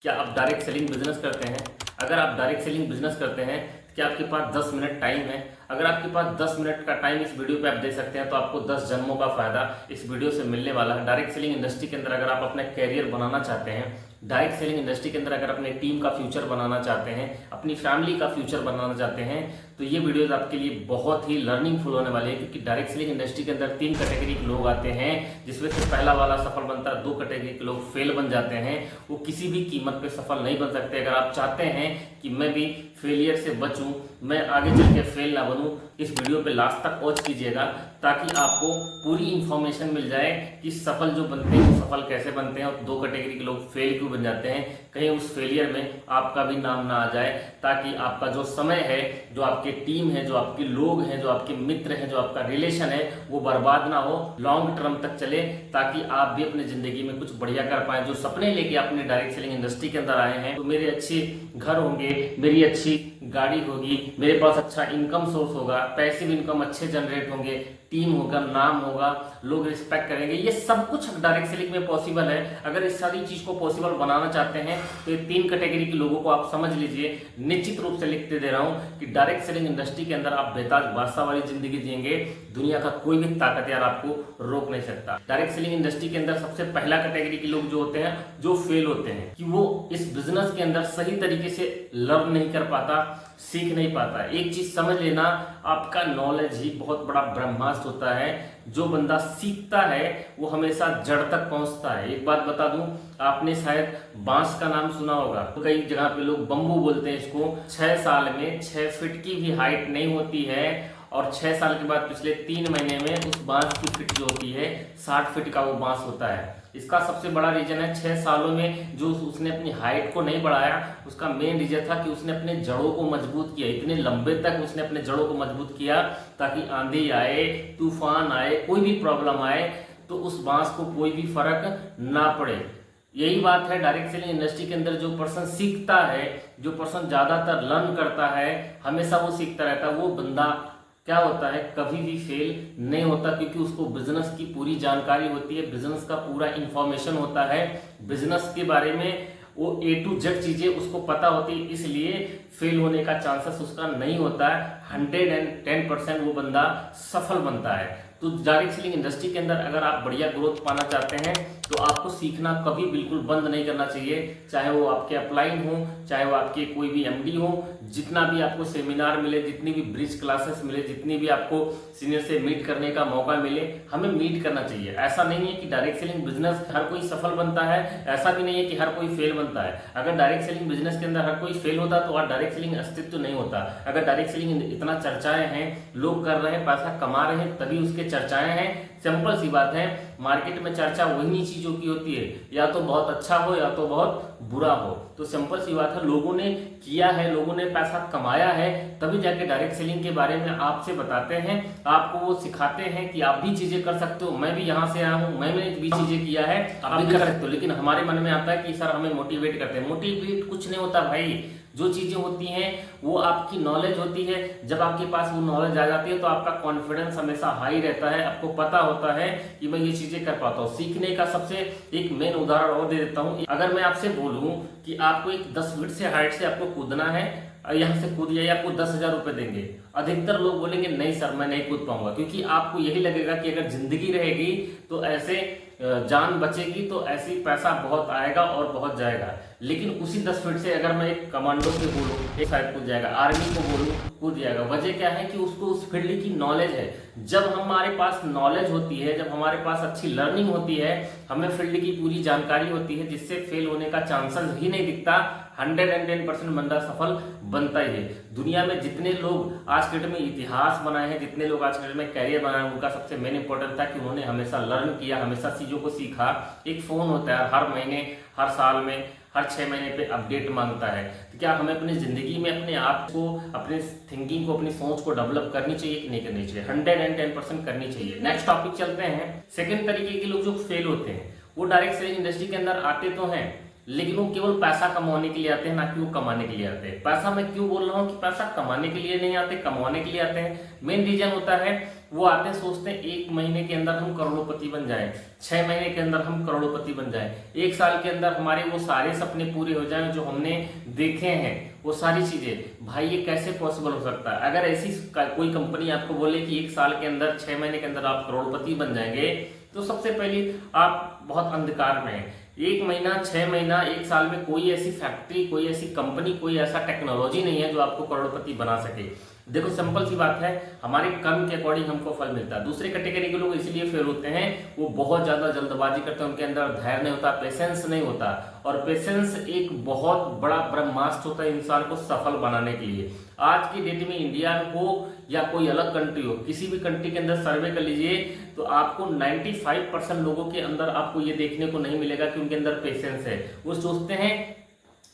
क्या आप direct selling business करते हैं? अगर आप डायरेक्ट सेलिंग बिजनेस करते हैं, क्या आपके पास 10 मिनट टाइम है? अगर आपके पास 10 मिनट का टाइम इस वीडियो पे आप दे सकते हैं तो आपको 10 जन्मों का फायदा इस वीडियो से मिलने वाला है। डायरेक्ट सेलिंग इंडस्ट्री के अंदर अगर आप अपना कैरियर बनाना चाहते हैं, डायरेक्ट सेलिंग इंडस्ट्री के अंदर अगर अपने टीम का फ्यूचर बनाना चाहते हैं, अपनी फैमिली का फ्यूचर बनाना चाहते हैं, तो ये वीडियोस आपके लिए बहुत ही लर्निंगफुल होने वाले हैं। क्योंकि डायरेक्ट सेलिंग इंडस्ट्री के अंदर 3 कैटेगरी के लोग आते हैं, जिसमें से पहला वाला सफल बनता है, 2 कैटेगरी के लोग फेल बन जाते हैं। वो किसी भी कीमत पे सफल नहीं बन सकते। अगर आप चाहते हैं कि मैं भी फेलियर से बचूं, मैं आगे चल के फेल ना बनूं, इस वीडियो पे लास्ट तक वॉच कीजिएगा ताकि आपको पूरी इंफॉर्मेशन मिल जाए कि सफल जो बनते हैं वो सफल कैसे बनते हैं और 2 कैटेगरी के लोग फेल क्यों बन जाते हैं। कहीं उस फेलियर में आपका भी नाम ना आ जाए, ताकि आपका जो समय है, जो आपके टीम है, जो आपके लोग हैं, जो आपके मित्र हैं, जो आपका रिलेशन है, वो बर्बाद ना हो, लॉन्ग टर्म तक चले, ताकि आप भी अपनी जिंदगी में कुछ बढ़िया कर पाए। जो सपने लेके अपने डायरेक्ट सेलिंग इंडस्ट्री के अंदर आए हैं, तो मेरे अच्छे घर होंगे, मेरी अच्छी गाड़ी होगी, मेरे पास अच्छा इनकम सोर्स होगा, पैसिव इनकम अच्छे जनरेट होंगे, टीम होगा, नाम होगा, लोग रिस्पेक्ट करेंगे, ये सब कुछ डायरेक्ट सेलिंग में पॉसिबल है। अगर इस सारी चीज को पॉसिबल बनाना चाहते हैं तो ये 3 कैटेगरी के लोगों को आप समझ लीजिए। निश्चित रूप से लिखते दे रहा हूं कि डायरेक्ट सेलिंग इंडस्ट्री के अंदर आप बेताज बादशाह वाली जिंदगी जिएंगे। दुनिया का कोई भी ताकत यार आपको रोक नहीं सकता। डायरेक्ट सेलिंग इंडस्ट्री के अंदर सबसे पहला कैटेगरी के लोग जो होते हैं, जो फेल होते हैं, कि वो इस बिजनेस के अंदर सही तरीके से लर्न नहीं कर पाता, सीख नहीं पाता। एक चीज समझ लेना, आपका नॉलेज ही बहुत बड़ा ब्रह्मास्त्र होता है। जो बंदा सीखता है वो हमेशा जड़ तक पहुंचता है। एक बात बता दूं, आपने शायद बांस का नाम सुना होगा, तो कई जगह पे लोग बम्बू बोलते हैं इसको। 6 साल में 6 फीट की भी हाइट नहीं होती है, और 6 साल के बाद पिछले 3 महीने में उस बांस की फीट जो होती है 60 फीट का वो बांस होता है। इसका सबसे बड़ा रीजन है 6 सालों में जो उसने अपनी हाइट को नहीं बढ़ाया, उसका मेन रीजन था कि उसने अपने जड़ों को मजबूत किया। इतने लंबे तक उसने अपने जड़ों को मजबूत किया ताकि आंधी आए, तूफान आए, कोई भी प्रॉब्लम आए तो उस बांस को कोई भी फर्क ना पड़े। यही बात है डायरेक्ट सेलिंग इंडस्ट्री के अंदर। जो पर्सन सीखता है, जो पर्सन ज्यादातर लर्न करता है, हमेशा वो सीखता रहता है, वो बंदा क्या होता है, कभी भी फेल नहीं होता। क्योंकि उसको बिजनेस की पूरी जानकारी होती है, बिजनेस का पूरा इंफॉर्मेशन होता है, बिजनेस के बारे में वो A to Z चीजें उसको पता होती है, इसलिए फेल होने का चांसेस उसका नहीं होता है। 110% वो बंदा सफल बनता है। तो डायरेक्ट सेलिंग इंडस्ट्री के अंदर अगर आप बढ़िया ग्रोथ पाना चाहते हैं तो आपको सीखना कभी बिल्कुल बंद नहीं करना चाहिए। चाहे वो आपके अपलाइन हो, चाहे वो आपके कोई भी MD हो, जितना भी आपको सेमिनार मिले, जितनी भी ब्रिज क्लासेस मिले, जितनी भी आपको सीनियर से मीट करने का मौका मिले, हमें मीट करना चाहिए। ऐसा नहीं है कि डायरेक्ट सेलिंग बिजनेस हर कोई सफल बनता है, ऐसा भी नहीं है कि हर कोई फेल बनता है। अगर डायरेक्ट सेलिंग बिजनेस के अंदर हर कोई फेल होता तो आज डायरेक्ट सेलिंग अस्तित्व नहीं होता। अगर डायरेक्ट सेलिंग इतना चर्चाएं हैं, लोग कर रहे हैं, पैसा कमा रहे हैं, तभी उसके चर्चाएं हैं। सिंपल सी बात है, मार्केट में चर्चा वही चीजों की होती है, या तो बहुत अच्छा हो या तो बहुत बुरा हो। तो सिंपल सी बात है, लोगों ने किया है, लोगों ने पैसा कमाया है, तभी जाके डायरेक्ट सेलिंग के बारे में आपसे बताते हैं, आपको वो सिखाते हैं कि आप भी चीजें कर सकते हो। मैं भी यहाँ से आया हूँ, मैंने भी चीजें किया है, आप भी कर सकते हो। लेकिन हमारे मन में आता है कि सर हमें मोटिवेट करते हैं। मोटिवेट कुछ नहीं होता भाई। जो चीजें होती हैं वो आपकी नॉलेज होती है। जब आपके पास वो नॉलेज आ जाती है तो आपका कॉन्फिडेंस हमेशा हाई रहता है। आपको पता होता है कि मैं ये चीजें कर पाता हूँ। सीखने का सबसे एक मेन उदाहरण और दे देता हूँ। अगर मैं आपसे बोलूं कि आपको एक 10 फीट से हाइट से आपको कूदना है, यहाँ से कूद जाइए, आपको 10,000 रुपए देंगे, अधिकतर लोग बोलेंगे नहीं सर मैं नहीं कूद पाऊंगा। क्योंकि आपको यही लगेगा कि अगर जिंदगी रहेगी तो ऐसे जान बचेगी तो ऐसी पैसा बहुत आएगा और बहुत जाएगा। लेकिन उसी 10 फीट से अगर मैं एक कमांडो से बोलूं, एक शायद कूद जाएगा, आर्मी को बोलूं कूद जाएगा। वजह क्या है कि उसको उस फील्ड की नॉलेज है। जब हमारे पास नॉलेज होती है, जब हमारे पास अच्छी लर्निंग होती है, हमें फील्ड की पूरी जानकारी होती है, जिससे फेल होने का चांसेस ही नहीं दिखता, 110% बंदा सफल बनता ही है। दुनिया में जितने लोग आज के डेट में इतिहास बनाए हैं, जितने लोग आज के डेट में कैरियर बनाए हैं, उनका सबसे मेन इंपॉर्टेंट था कि उन्होंने हमेशा लर्न किया, हमेशा चीजों को सीखा। एक फोन होता है, हर महीने, हर साल में, हर 6 महीने पे अपडेट मांगता है। तो क्या हमें अपनी जिंदगी में अपने आप को, अपने थिंकिंग को, अपनी सोच को डेवलप करनी चाहिए कि नहीं करनी चाहिए? 110% करनी चाहिए। नेक्स्ट टॉपिक चलते हैं। सेकंड तरीके के लोग जो फेल होते हैं, वो डायरेक्ट सेलिंग इंडस्ट्री के अंदर आते तो हैं, लेकिन वो केवल पैसा कमाने के लिए आते हैं, ना कि वो कमाने के लिए आते हैं। पैसा मैं क्यों बोल रहा हूँ कि पैसा कमाने के लिए नहीं आते, कमाने के लिए आते हैं। मेन रीजन होता है वो आते हैं सोचते हैं 1 महीने के अंदर हम करोड़पति बन जाएं, 6 महीने के अंदर हम करोड़पति बन जाएं, 1 साल के अंदर हमारे वो सारे सपने पूरे हो जाएं जो हमने देखे हैं, वो सारी चीजें। भाई ये कैसे पॉसिबल हो सकता है? अगर ऐसी कोई कंपनी आपको बोले कि 1 साल के अंदर 6 महीने के अंदर आप करोड़पति बन जाएंगे, तो सबसे पहले आप बहुत अंधकार में हैं। 1 महीना, 6 महीना, 1 साल में कोई ऐसी फैक्ट्री, कोई ऐसी कंपनी, कोई ऐसा टेक्नोलॉजी नहीं है जो आपको करोड़पति बना सके। देखो सिंपल सी बात है, हमारे कर्म के अकॉर्डिंग हमको फल मिलता है। दूसरे कैटेगरी के लोग इसलिए फेल होते हैं, वो बहुत ज्यादा जल्दबाजी करते हैं, उनके अंदर धैर्य नहीं होता, पेशेंस नहीं होता। और पेशेंस एक बहुत बड़ा ब्रह्मास्त्र होता है इंसान को सफल बनाने के लिए। आज की डेट में इंडिया हो या कोई अलग कंट्री हो, किसी भी कंट्री के अंदर सर्वे कर लीजिए तो आपको 95% लोगों के अंदर आपको ये देखने को नहीं मिलेगा कि उनके अंदर पेशेंस है। वो सोचते हैं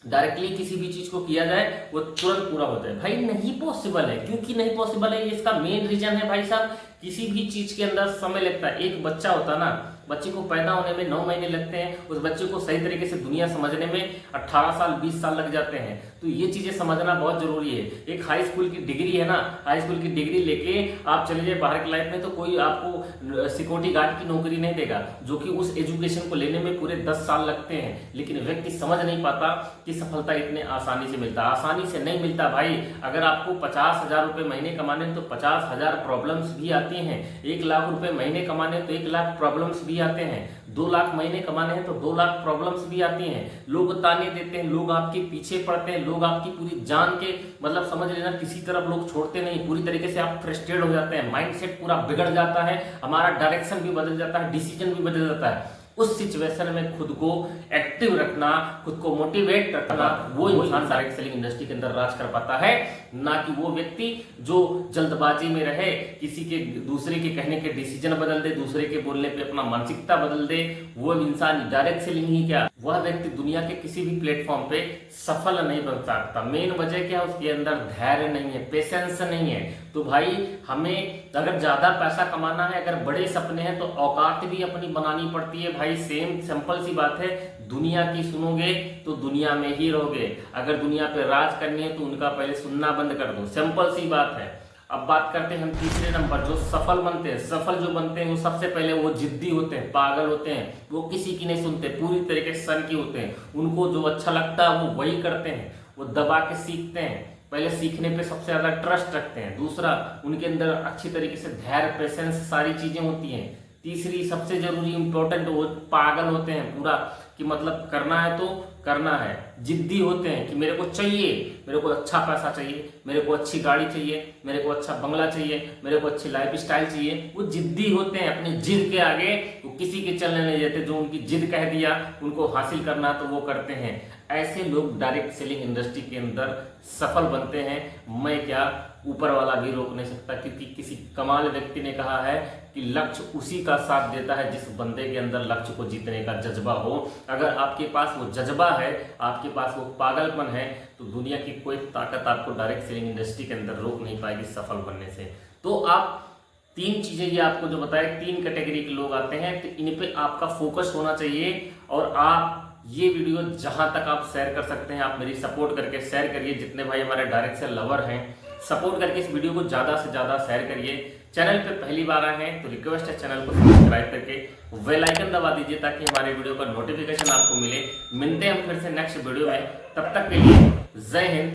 डायरेक्टली किसी भी चीज को किया जाए वो तुरंत पूरा हो जाए। भाई नहीं पॉसिबल है। क्योंकि नहीं पॉसिबल है, इसका मेन रीजन है भाई साहब, किसी भी चीज के अंदर समय लगता है। एक बच्चा होता ना, बच्चे को पैदा होने में 9 महीने लगते हैं, उस बच्चे को सही तरीके से दुनिया समझने में 18 साल 20 साल लग जाते हैं। तो ये चीजें समझना बहुत जरूरी है। एक हाई स्कूल की डिग्री है ना, हाई स्कूल की डिग्री लेके आप चले जाए बाहर की लाइफ में, तो कोई आपको सिक्योरिटी गार्ड की नौकरी नहीं देगा, जो कि उस एजुकेशन को लेने में पूरे 10 साल लगते हैं। लेकिन व्यक्ति समझ नहीं पाता कि सफलता इतने आसानी से मिलता। आसानी से नहीं मिलता भाई। अगर आपको 50,000 रुपए महीने कमाने तो 50,000 प्रॉब्लम्स भी आती हैं। 1 लाख रुपए महीने कमाने तो 1 लाख प्रॉब्लम्स भी आते हैं। 2 लाख महीने कमाने हैं तो 2 लाख प्रॉब्लम्स भी आती हैं। लोग ताने देते हैं, लोग आपके पीछे पड़ते हैं, लोग आपकी पूरी जान के मतलब समझ लेना किसी तरफ लोग छोड़ते नहीं। पूरी तरीके से आप फ्रस्ट्रेट हो जाते हैं, माइंडसेट पूरा बिगड़ जाता है, हमारा डायरेक्शन भी बदल जाता है, डिसीजन भी बदल जाता है। उस सिचुएशन में खुद को एक्टिव रखना, खुद को मोटिवेट रखना, वो इंसान डायरेक्ट सेलिंग इंडस्ट्री के अंदर राज कर पाता है। ना कि वो व्यक्ति जो जल्दबाजी में रहे, किसी के दूसरे के कहने के डिसीजन बदल दे, दूसरे के बोलने पे अपना मानसिकता बदल दे। वो इंसान डायरेक्ट सेलिंग ही क्या, वह व्यक्ति दुनिया के किसी भी प्लेटफॉर्म पे सफल नहीं बन सकता। मेन वजह क्या, उसके अंदर धैर्य नहीं है, पेशेंस नहीं है। तो भाई हमें अगर ज्यादा पैसा कमाना है, अगर बड़े सपने हैं, तो औकात भी अपनी बनानी पड़ती है भाई। सेम सिंपल सी बात है, दुनिया की सुनोगे तो दुनिया में ही रहोगे। अगर दुनिया पे राज करनी है तो उनका पहले सुनना बंद कर दो, सिंपल सी बात है। अब बात करते हैं हम तीसरे नंबर, जो सफल बनते हैं। सफल जो बनते हैं वो सबसे पहले वो जिद्दी होते हैं, पागल होते हैं, वो किसी की नहीं सुनते, पूरी तरीके से सन की होते हैं। उनको जो अच्छा लगता है वो वही करते हैं, वो दबा के सीखते हैं। पहले सीखने पे सबसे ज्यादा ट्रस्ट रखते हैं। दूसरा, उनके अंदर अच्छी तरीके से धैर्य, पेशेंस, सारी चीजें होती हैं। तीसरी सबसे जरूरी इंपॉर्टेंट, वो पागल होते हैं पूरा, कि मतलब करना है तो करना है। जिद्दी होते हैं कि मेरे को चाहिए, मेरे को अच्छा पैसा चाहिए, मेरे को अच्छी गाड़ी चाहिए, मेरे को अच्छा बंगला चाहिए, मेरे को अच्छी लाइफ स्टाइल चाहिए। वो जिद्दी होते हैं, अपनी जिद के आगे वो किसी के चलने नहीं देते। जो उनकी जिद कह दिया उनको हासिल करना तो वो करते हैं। ऐसे लोग डायरेक्ट सेलिंग इंडस्ट्री के अंदर सफल बनते हैं। मैं क्या, ऊपर वाला भी रोक नहीं सकता, क्योंकि किसी कमाल व्यक्ति ने कहा है कि लक्ष्य उसी का साथ देता है जिस बंदे के अंदर लक्ष्य को जीतने का जज्बा हो। अगर आपके पास वो जज्बा है, आपके पास वो पागलपन है, तो दुनिया की कोई ताकत आपको डायरेक्ट सेलिंग इंडस्ट्री के अंदर रोक नहीं पाएगी सफल बनने से। तो आप 3 चीजें ये आपको जो बताए, 3 कैटेगरी के लोग आते हैं, तो इन पे आपका फोकस होना चाहिए। और आप ये वीडियो जहां तक आप शेयर कर सकते हैं, आप मेरी सपोर्ट करके शेयर करिए। जितने भाई हमारे डायरेक्ट सेल लवर हैं, सपोर्ट करके इस वीडियो को ज्यादा से ज्यादा शेयर करिए। चैनल पे पहली बार आए हैं तो रिक्वेस्ट है चैनल को सब्सक्राइब करके बेल आइकन दबा दीजिए, ताकि हमारे वीडियो का नोटिफिकेशन आपको मिले। मिलते हैं हम फिर से नेक्स्ट वीडियो में, तब तक के लिए जय हिंद।